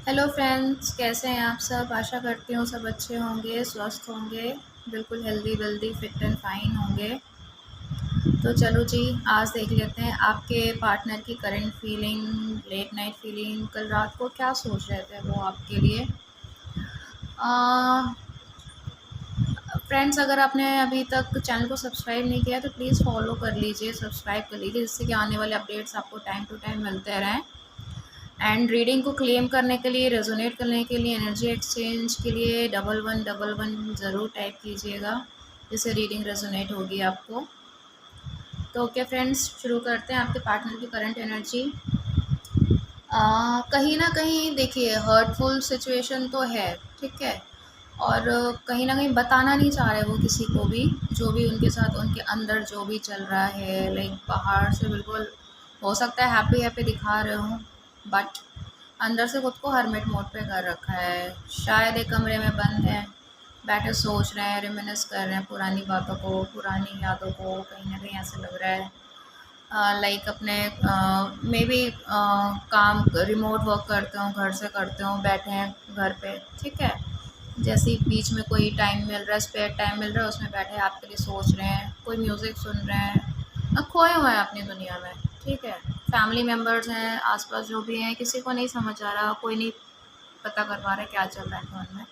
Hello friends, कैसे हैं आप सब। आशा करती हूँ सब अच्छे होंगे, स्वस्थ होंगे, बिल्कुल healthy wealthy fit and fine होंगे। तो चलो जी, आज देख लेते हैं आपके पार्टनर की current feeling, late night feeling, कल रात को क्या सोच रहे थे वो आपके लिए। फ्रेंड्स, अगर आपने अभी तक चैनल को सब्सक्राइब नहीं किया तो प्लीज़ फॉलो कर लीजिए, सब्सक्राइब कर लीजिए, जिससे कि आने वाले अपडेट्स आपको टाइम टू टाइम मिलते रहें। एंड रीडिंग को क्लेम करने के लिए, रेजोनेट करने के लिए, एनर्जी एक्सचेंज के लिए 1111 ज़रूर टाइप कीजिएगा, जिससे रीडिंग रेजोनेट होगी आपको। तो ओके फ्रेंड्स, शुरू करते हैं आपके पार्टनर की करंट एनर्जी। कहीं ना कहीं देखिए, हर्टफुल सिचुएशन तो है, ठीक है। और कहीं ना कहीं बताना नहीं चाह रहे वो किसी को भी, जो भी उनके साथ उनके अंदर जो भी चल रहा है। लाइक बाहर से बिल्कुल हो सकता है हैप्पी हैप्पी दिखा रहे हो, बट अंदर से खुद को हरमिट मोड पे कर रखा है। शायद एक कमरे में बंद है, बैठे सोच रहे हैं, रिमिनिस कर रहे हैं पुरानी बातों को, पुरानी यादों को। कहीं ना कहीं ऐसे लग रहा है लाइक अपने मे बी काम रिमोट वर्क करते हो, घर से करते हो, बैठे हैं घर पे, ठीक है। जैसे ही बीच में कोई टाइम मिल रहा है, स्पेयर टाइम मिल रहा है, उसमें बैठे आपके लिए सोच रहे हैं, कोई म्यूज़िक सुन रहे हैं, खोए हुए हैं अपनी दुनिया में, ठीक है। फैमिली मेम्बर्स हैं आसपास जो भी हैं, किसी को नहीं समझ आ रहा, कोई नहीं पता कर पा रहा है क्या चल रहा है फोन में।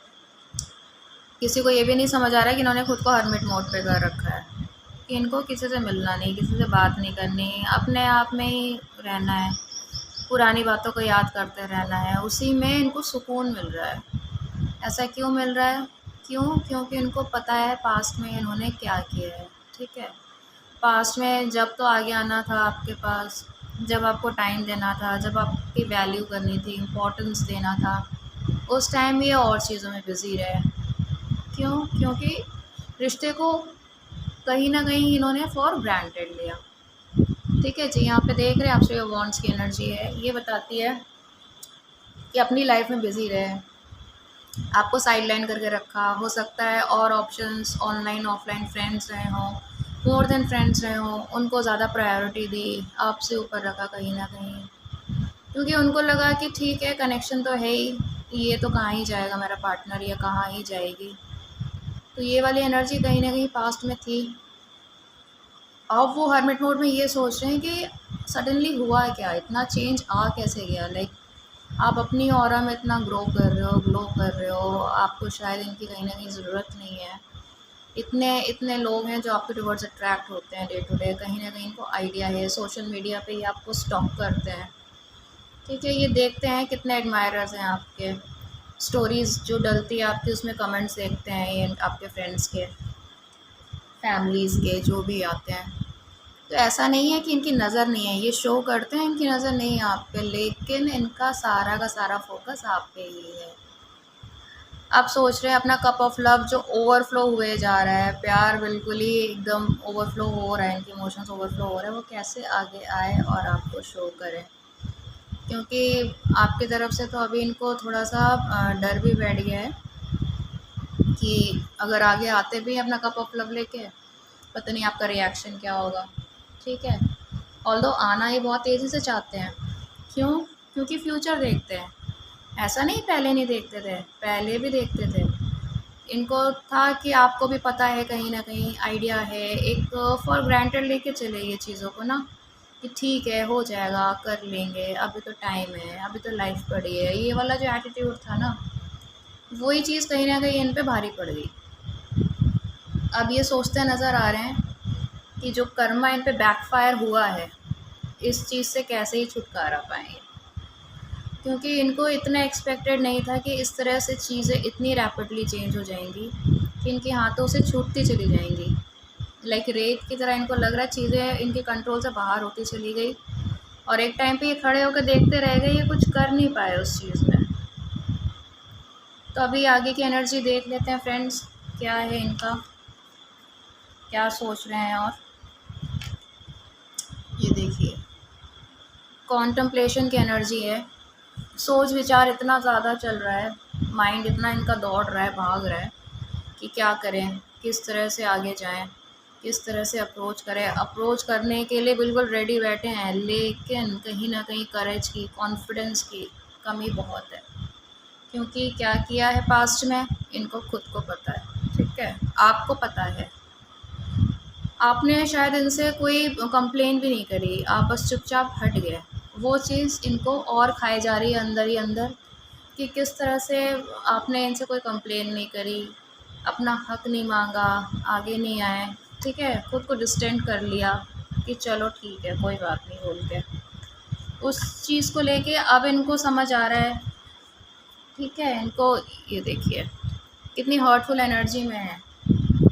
किसी को ये भी नहीं समझ आ रहा है कि इन्होंने खुद को हरमिट मोड पे कर रखा है, कि इनको किसी से मिलना नहीं, किसी से बात नहीं करनी, अपने आप में ही रहना है, पुरानी बातों को याद करते रहना है, उसी में इनको सुकून मिल रहा है। ऐसा क्यों मिल रहा है? क्यों? क्योंकि इनको पता है पास्ट में इन्होंने क्या किया है, ठीक है। पास्ट में जब तो आगे आना था आपके पास, जब आपको टाइम देना था, जब आपकी वैल्यू करनी थी, इम्पोर्टेंस देना था, उस टाइम ये और चीज़ों में बिज़ी रहे। क्यों? क्योंकि रिश्ते को कहीं न कहीं इन्होंने फॉर ग्रांटेड लिया, ठीक है जी। यहाँ पे देख रहे हैं आपसे जो वॉन्ड्स की एनर्जी है, ये बताती है कि अपनी लाइफ में बिज़ी रहे, आपको साइडलाइन करके रखा। हो सकता है और ऑप्शंस ऑनलाइन ऑफलाइन फ्रेंड्स रहे हों, मोर देन फ्रेंड्स रहे हों, उनको ज़्यादा प्रायोरिटी दी, आपसे ऊपर रखा कहीं ना कहीं, क्योंकि उनको लगा कि ठीक है, कनेक्शन तो है ही, ये तो कहाँ ही जाएगा मेरा पार्टनर, या कहाँ ही जाएगी। तो ये वाली एनर्जी कहीं ना कहीं पास्ट में थी। अब वो हर्मिट मोड में ये सोच रहे हैं कि सडनली हुआ क्या, इतना चेंज आ कैसे गया। लाइक आप अपनी ऑरा में इतना ग्लो कर रहे हो, आपको शायद इनकी कहीं ना कहीं ज़रूरत नहीं है। इतने इतने लोग हैं जो आपके टुवर्ड्स अट्रैक्ट होते हैं डे टू डे, कहीं ना कहीं इनको आइडिया है, सोशल मीडिया पे ही आपको स्टॉक करते हैं, ठीक है। ये देखते हैं कितने एडमायरर्स हैं आपके, स्टोरीज़ जो डलती है आपकी उसमें कमेंट्स देखते हैं ये आपके फ्रेंड्स के, फैमिलीज़ के, जो भी आते हैं। तो ऐसा नहीं है कि इनकी नज़र नहीं है, ये शो करते हैं इनकी नज़र नहीं है आप पे, लेकिन इनका सारा का सारा फोकस आप पे ही है। आप सोच रहे हैं अपना कप ऑफ लव जो ओवरफ्लो हुए जा रहा है, प्यार बिल्कुल ही एकदम ओवरफ्लो हो रहा है, इनके इमोशंस ओवरफ्लो हो रहे हैं, वो कैसे आगे आए और आपको शो करें। क्योंकि आपकी तरफ से तो अभी इनको थोड़ा सा डर भी बैठ गया है कि अगर आगे आते भी अपना कप ऑफ लव लेके, पता नहीं आपका रिएक्शन क्या होगा, ठीक है। ऑल्दो आना ही बहुत तेज़ी से चाहते हैं। क्यों? क्योंकि फ्यूचर देखते हैं। ऐसा नहीं पहले नहीं देखते थे, पहले भी देखते थे। इनको था कि आपको भी पता है, कहीं न कहीं आइडिया है, एक फॉर ग्रांटेड लेके चले ये चीज़ों को ना, कि ठीक है, हो जाएगा, कर लेंगे, अभी तो टाइम है, अभी तो लाइफ पड़ी है। ये वाला जो एटीट्यूड था ना, वही चीज़ कहीं न कहीं इन पे भारी पड़ गई। अब ये सोचते नज़र आ रहे हैं कि जो कर्मा इन पे बैकफायर हुआ है, इस चीज़ से कैसे ही छुटकारा पाएँगे। क्योंकि इनको इतना एक्सपेक्टेड नहीं था कि इस तरह से चीज़ें इतनी रैपिडली चेंज हो जाएंगी, कि इनके हाथों से छूटती चली जाएंगी। लाइक रेत की तरह इनको लग रहा है चीज़ें इनके कंट्रोल से बाहर होती चली गई, और एक टाइम पे ये खड़े होकर देखते रह गए, ये कुछ कर नहीं पाए उस चीज़ में। तो अभी आगे की एनर्जी देख लेते हैं फ्रेंड्स, क्या है इनका, क्या सोच रहे हैं। और ये देखिए, कॉन्टम्पलेशन की एनर्जी है। सोच विचार इतना ज़्यादा चल रहा है, माइंड इतना इनका दौड़ रहा है, भाग रहा है कि क्या करें, किस तरह से आगे जाएं, किस तरह से अप्रोच करें। अप्रोच करने के लिए बिल्कुल रेडी बैठे हैं, लेकिन कहीं ना कहीं करेज की, कॉन्फिडेंस की कमी बहुत है। क्योंकि क्या किया है पास्ट में इनको खुद को पता है, ठीक है, आपको पता है। आपने शायद इनसे कोई कंप्लेन भी नहीं करी, आप बस चुपचाप हट गए। वो चीज़ इनको और खाई जा रही है अंदर ही अंदर, कि किस तरह से आपने इनसे कोई कंप्लेन नहीं करी, अपना हक नहीं मांगा, आगे नहीं आए, ठीक है, खुद को डिस्टेंट कर लिया कि चलो ठीक है कोई बात नहीं बोल के। उस चीज़ को लेके अब इनको समझ आ रहा है, ठीक है, इनको ये देखिए कितनी हर्टफुल एनर्जी में है।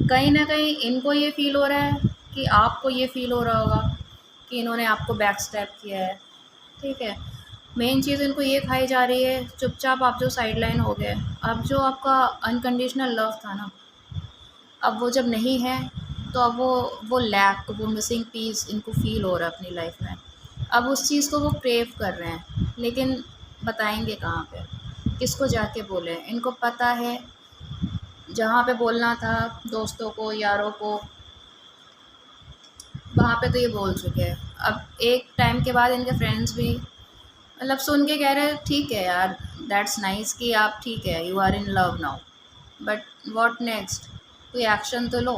कहीं न कहीं इनको ये फ़ील हो रहा है कि आपको ये फ़ील हो रहा होगा कि इन्होंने आपको बैक स्टैप किया है, ठीक है। मेन चीज़ इनको ये खाई जा रही है, चुपचाप आप जो साइडलाइन हो गए, अब जो आपका अनकंडीशनल लव था ना, अब वो जब नहीं है, तो अब वो लैक, वो मिसिंग पीस इनको फ़ील हो रहा है अपनी लाइफ में। अब उस चीज़ को वो क्रेव कर रहे हैं, लेकिन बताएँगे कहाँ पे? किसको जाके बोलें? इनको पता है, जहाँ पे बोलना था दोस्तों को, यारों को, वहाँ पे तो ये बोल चुके हैं। अब एक टाइम के बाद इनके फ्रेंड्स भी मतलब सुन के कह रहे हैं ठीक है यार, दैट्स नाइस कि आप ठीक है, you are in love now, but what next? कोई एक्शन तो लो,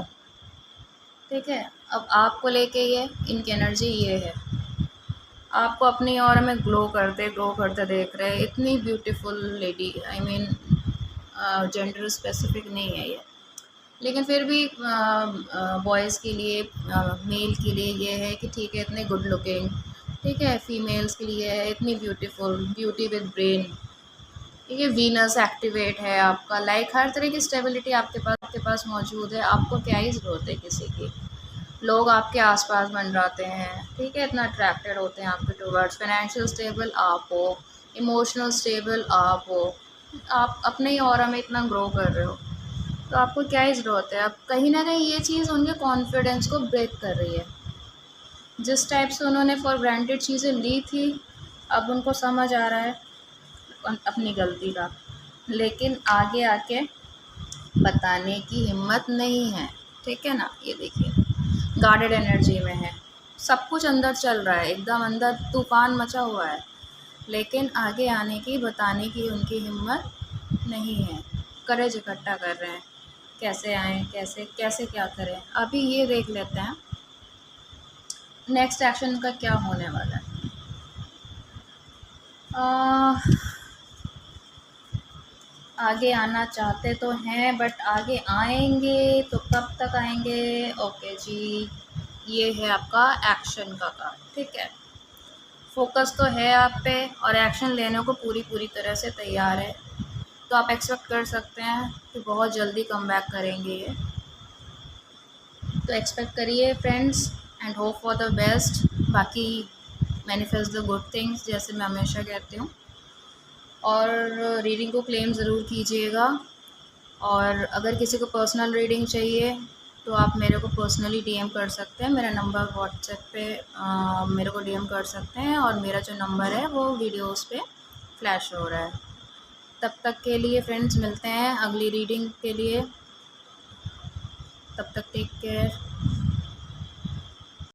ठीक है। अब आपको लेके ये इनकी एनर्जी ये है, आपको अपनी और में ग्लो करते देख रहे हैं। इतनी beautiful lady, I mean gender specific नहीं है ये, लेकिन फिर भी बॉयज़ के लिए, मेल के लिए ये है कि ठीक है इतने गुड लुकिंग, ठीक है, फीमेल्स के लिए है इतनी ब्यूटीफुल, ब्यूटी विद ब्रेन, ठीक है, वीनस एक्टिवेट है आपका, लाइक हर तरह की स्टेबिलिटी आपके पास मौजूद है। आपको क्या ही ज़रूरत है किसी की? लोग आपके आसपास मंडराते हैं, ठीक है, इतना अट्रैक्टेड होते हैं आपके टूवर्ड्स। फाइनेंशियल स्टेबल आप हो, इमोशनल स्टेबल आप हो, आप अपने ही ऑरा में इतना ग्रो कर रहे हो, तो आपको क्या ही ज़रूरत है? अब कहीं न कहीं ये चीज़ उनके कॉन्फिडेंस को ब्रेक कर रही है। जिस टाइप से उन्होंने फॉर ग्रांटेड चीज़ें ली थी, अब उनको समझ आ रहा है अपनी गलती का, लेकिन आगे आके बताने की हिम्मत नहीं है, ठीक है ना? ये देखिए गार्डेड एनर्जी में है, सब कुछ अंदर चल रहा है, एकदम अंदर तूफ़ान मचा हुआ है, लेकिन आगे आने की, बताने की उनकी हिम्मत नहीं है। करेज इकट्ठा कर रहे हैं, कैसे आएँ, कैसे कैसे क्या करें? अभी ये देख लेते हैं नेक्स्ट एक्शन का क्या होने वाला है। आगे आना चाहते तो हैं, बट आगे आएंगे तो कब तक आएंगे? ओके जी, ये है आपका एक्शन का कार्ड, ठीक है। फोकस तो है आप पे और एक्शन लेने को पूरी पूरी तरह से तैयार है, तो आप एक्सपेक्ट कर सकते हैं कि बहुत जल्दी कम बैक करेंगे ये। तो एक्सपेक्ट करिए friends, and hope for the best. बाकी मैनिफेस्ट द गुड थिंग्स, जैसे मैं हमेशा कहती हूँ। और रीडिंग को क्लेम ज़रूर कीजिएगा, और अगर किसी को पर्सनल रीडिंग चाहिए तो आप मेरे को पर्सनली डीएम कर सकते हैं। मेरा नंबर व्हाट्सएप पे मेरे को डीएम कर सकते हैं, और मेरा जो नंबर है वो वीडियोस पे फ्लैश हो रहा है। तब तक के लिए फ्रेंड्स मिलते हैं अगली रीडिंग के लिए, तब तक टेक केयर।